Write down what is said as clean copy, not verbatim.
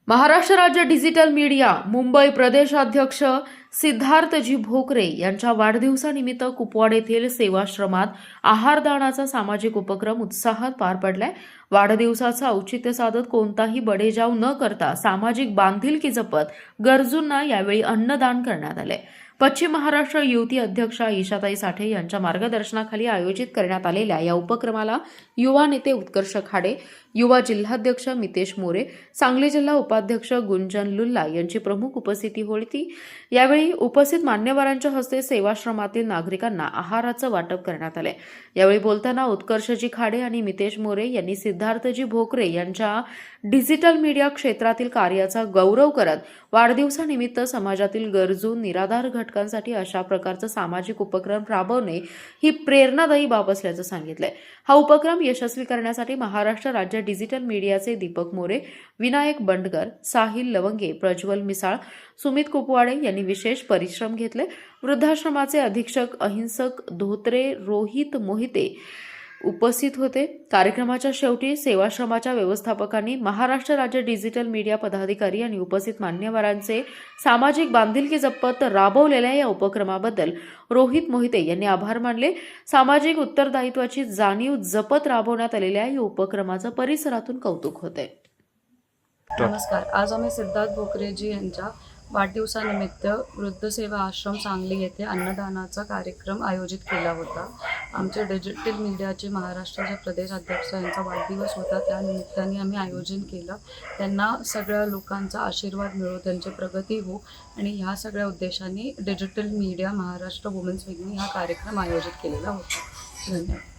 महाराष्ट्र राज्य digital media Mumbai प्रदेशाध्यक्ष सिद्धार्थजी भोकरे यांच्या वाढदिवसानिमित्त कुपवाड येथील सेवाश्रमात आहारदानाचा सामाजिक उपक्रम उत्साहात पार पडलाय। वाढदिवसाचं औचित्य साधत कोणताही बडेजाव न करता सामाजिक बांधिलकी जपत गरजूंना यावेळी अन्नदान करण्यात आले। पश्चिम महाराष्ट्र युवती अध्यक्षा ईशाताई साठे यांच्या मार्गदर्शनाखाली आयोजित करण्यात आलेल्या या उपक्रमाला युवा नेते उत्कर्ष खाडे, युवा जिल्हाध्यक्ष मितेश मोरे, सांगली जिल्हा उपाध्यक्ष गुंजन लुल्ला यांची प्रमुख उपस्थिती होती। यावेळी उपस्थित मान्यवरांच्या हस्ते सेवाश्रमातील नागरिकांना आहाराचं वाटप करण्यात आले। यावेळी बोलताना उत्कर्षजी खाडे आणि मितेश मोरे यांनी सिद्धार्थजी भोकरे यांच्या डिजिटल मीडिया क्षेत्रातील कार्याचा गौरव करत वाढदिवसानिमित्त समाजातील गरजू निराधार घटकांसाठी अशा प्रकारचा सामाजिक उपक्रम राबवणे ही प्रेरणादायी बाब असल्याचं सांगितलंय। हा उपक्रम यशस्वी करण्यासाठी महाराष्ट्र राज्य डिजिटल मीडियाचे दीपक मोरे, विनायक बंडगर, साहिल लवंगे, प्रज्वल मिसाळ, सुमित कुपवाडे यांनी विशेष परिश्रम घेतले। वृद्धाश्रमाचे अधीक्षक अहिंसक धोत्रे, रोहित मोहिते उपस्थित होते। कार्यक्रमाच्या शेवटी सेवाश्रमाच्या व्यवस्थापकांनी महाराष्ट्र राज्य डिजिटल मीडिया पदाधिकारी आणि उपस्थित मान्यवरांचे सामाजिक बांधिलकी जपत राबवलेल्या या उपक्रमाबद्दल रोहित मोहिते यांनी आभार मानले। सामाजिक उत्तरदायित्वाची जाणीव जपत राबवण्यात आलेल्या या उपक्रमाचं परिसरातून कौतुक होते। नमस्कार। आज आम्ही सिद्धार्थ भोकरेजी यांच्या वाढदिवसानिमित्त वृद्ध सेवा आश्रम सांगली येथे अन्नदानाचा कार्यक्रम आयोजित केला होता। आमचे डिजिटल मीडियाचे महाराष्ट्राचे प्रदेशाध्यक्ष यांचा वाढदिवस होता, त्या निमित्ताने आम्ही आयोजन केलं। त्यांना सगळ्या लोकांचा आशीर्वाद मिळो, त्यांची प्रगती हो आणि ह्या सगळ्या उद्देशाने डिजिटल मीडिया महाराष्ट्र वुमेन्स विंगने हा कार्यक्रम आयोजित केलेला होता। धन्यवाद।